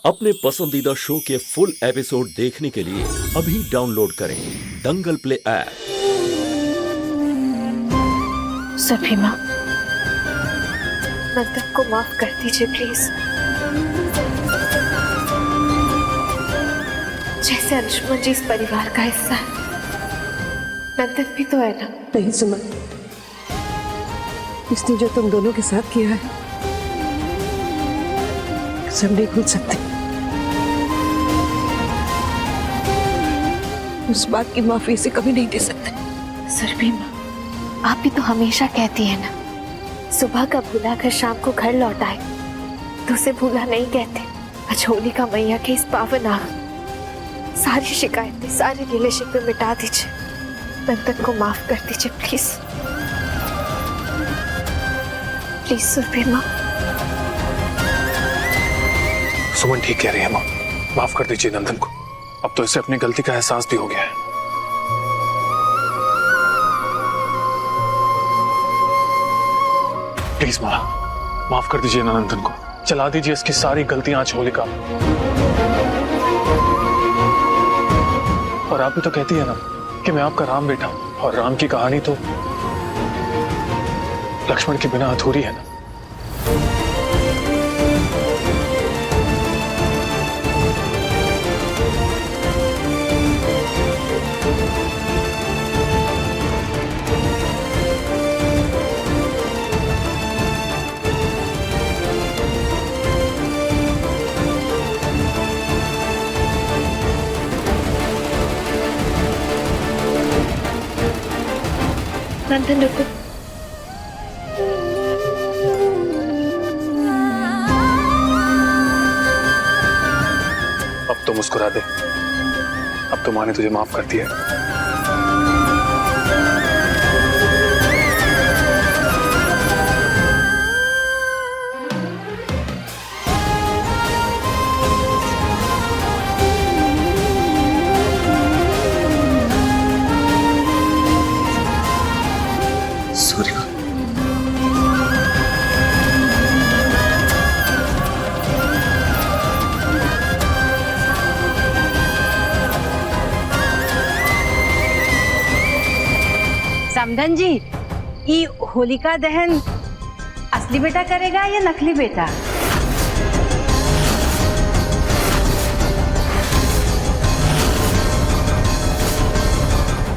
अपने पसंदीदा शो के फुल एपिसोड देखने के लिए अभी डाउनलोड करें दंगल प्ले ऐप। सभी माँ, नंदन को माफ कर दीजिए प्लीज। जैसे अंशुमन जी इस परिवार का हिस्सा है, नंदन भी तो है ना। नहीं सुमन, इसने जो तुम दोनों के साथ किया है सब नहीं भूल सकते। उस बात की माफी इसे कभी नहीं दे सकते। सुरभि माँ, आप भी तो हमेशा कहती है ना, सुबह का भूला कर शाम को घर लौट आए तो उसे भूला नहीं कहते। आज होलिका मैया के इस पावन आग, सारी शिकायतें, सारे गिले शिकवे मिटा दीजिए। नंदन को माफ कर दीजिए प्लीज प्लीज। सुरभि माँ। सुमन ठीक कह रही है माँ, माफ कर दीजिए नंदन को। अब तो इसे अपनी गलती का एहसास भी हो गया है। प्लीज माँ, माफ कर दीजिए ना नंदन को। चला दीजिए इसकी सारी गलतियां आज होलिका। और आप भी तो कहती है ना कि मैं आपका राम बेटा हूं, और राम की कहानी तो लक्ष्मण के बिना अधूरी है ना। नंदन रुको। अब तो मुस्कुरा दे, अब तो माँ ने तुझे माफ कर दिया है। समधन जी, ई होलिका दहन असली बेटा करेगा या नकली बेटा?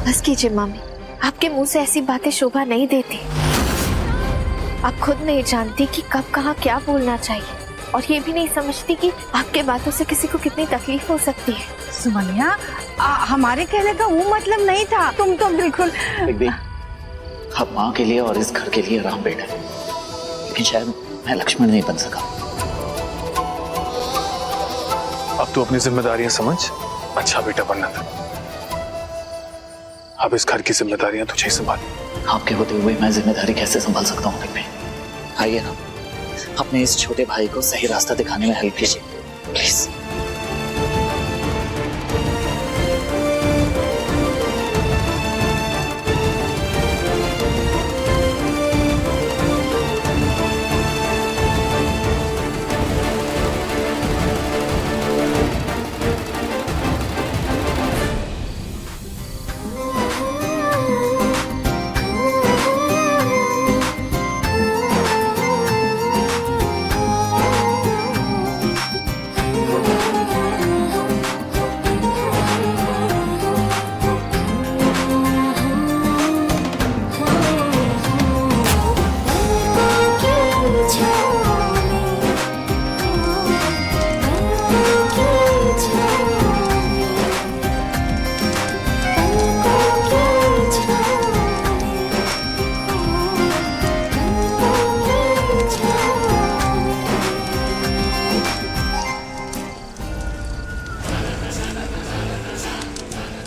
बस कीजिए मामी, आपके मुंह से ऐसी बातें शोभा नहीं देती। आप खुद नहीं जानती कि कब कहाँ क्या बोलना चाहिए, और ये भी नहीं समझती कि आपके बातों से किसी को कितनी तकलीफ हो सकती है। सुमनिया, हमारे कहने का वो मतलब नहीं था। तुम तो बिल्कुल आप माँ के लिए और इस घर के लिए राम बेटा है, लेकिन शायद मैं लक्ष्मण नहीं बन सका। अब तू अपनी जिम्मेदारियां समझ, अच्छा बेटा बनना था। अब इस घर की जिम्मेदारियां तुझे ही संभाल। आपके होते हुए मैं जिम्मेदारी कैसे संभाल सकता हूँ? आइए ना, अपने इस छोटे भाई को सही रास्ता दिखाने में हेल्प कीजिए प्लीज।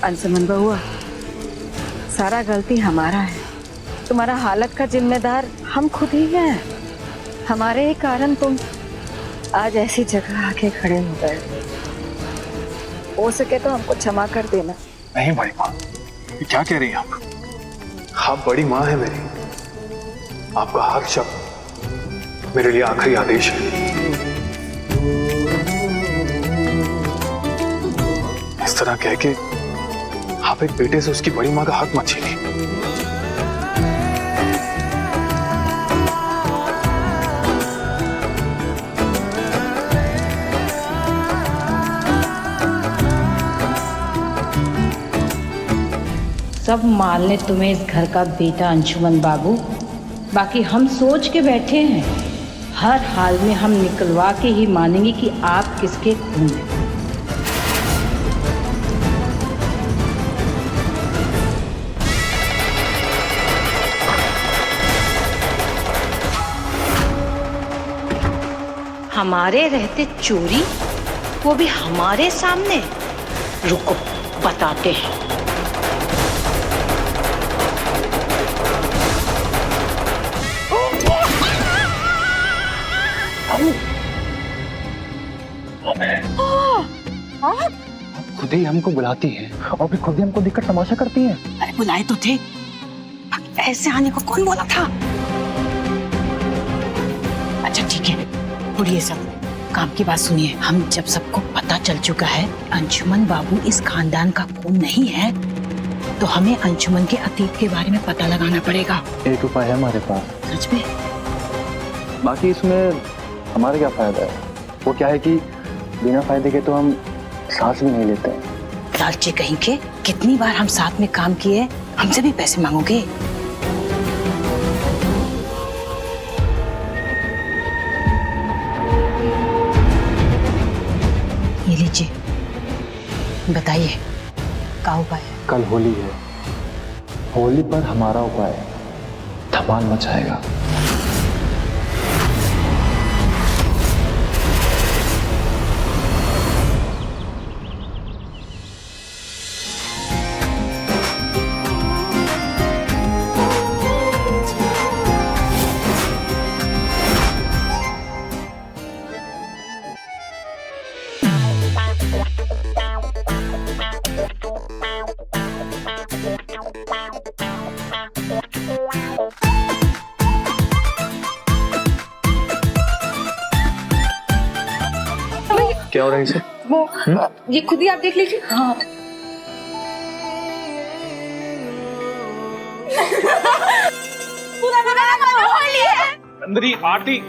अंशुमन बहुआ, सारा गलती हमारा है। तुम्हारा हालत का जिम्मेदार हम खुद ही हैं। हमारे ही कारण तुम आज ऐसी जगह आके खड़े हो गए। हो सके तो हमको क्षमा कर देना। नहीं बड़ी माँ, क्या कह रही हैं आप? आप बड़ी माँ है मेरी, आपका हर शब्द मेरे लिए आखिरी आदेश है। तरह कह के आप एक बेटे से उसकी बड़ी माँ का हक मत छीनिए। सब मान ले तुम्हें इस घर का बेटा अंशुमन बाबू, बाकी हम सोच के बैठे हैं हर हाल में हम निकलवा के ही मानेंगे कि आप किसके खून हैं। हमारे रहते चोरी, वो भी हमारे सामने। रुको बताते हैं। खुद ही हमको बुलाती हैं और फिर खुद ही हमको देखकर तमाशा करती हैं। अरे बुलाए तो थे, ऐसे आने को कौन बोला था? अच्छा ठीक है, छोड़िए सब, काम की बात सुनिए। हम जब सबको पता चल चुका है अंशुमन बाबू इस खानदान का खून नहीं है, तो हमें अंशुमन के अतीत के बारे में पता लगाना पड़ेगा। एक उपाय है हमारे पास। सच में? बाकी इसमें हमारा क्या फायदा है? वो क्या है कि बिना फायदे के तो हम सांस भी नहीं लेते हैं। लालची कहीं के, कितनी बार हम साथ में काम किए, हमसे भी पैसे मांगोगे? ये लीजिए, बताइए क्या उपाय है? कल होली है, होली पर हमारा उपाय धमाल मचाएगा। क्या हो रहा है इसे? वो ये खुद ही आप देख लीजिए। हाँ। अंदर आरती।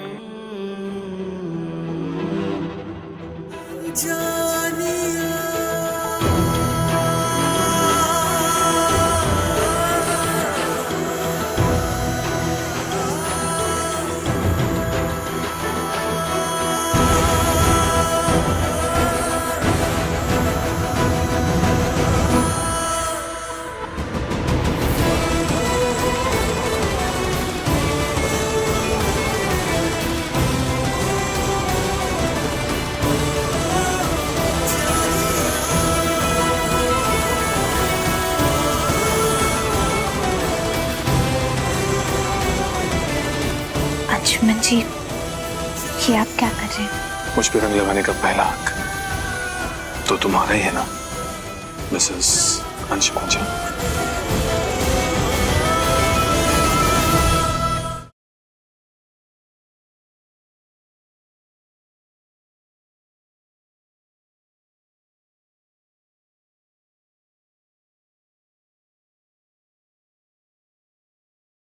अंशुमन जी, ये आप क्या कर रहे हैं? मुझ पे रंग लगाने का पहला हक तो तुम्हारा ही है ना, मिसेस अंशुमन जी।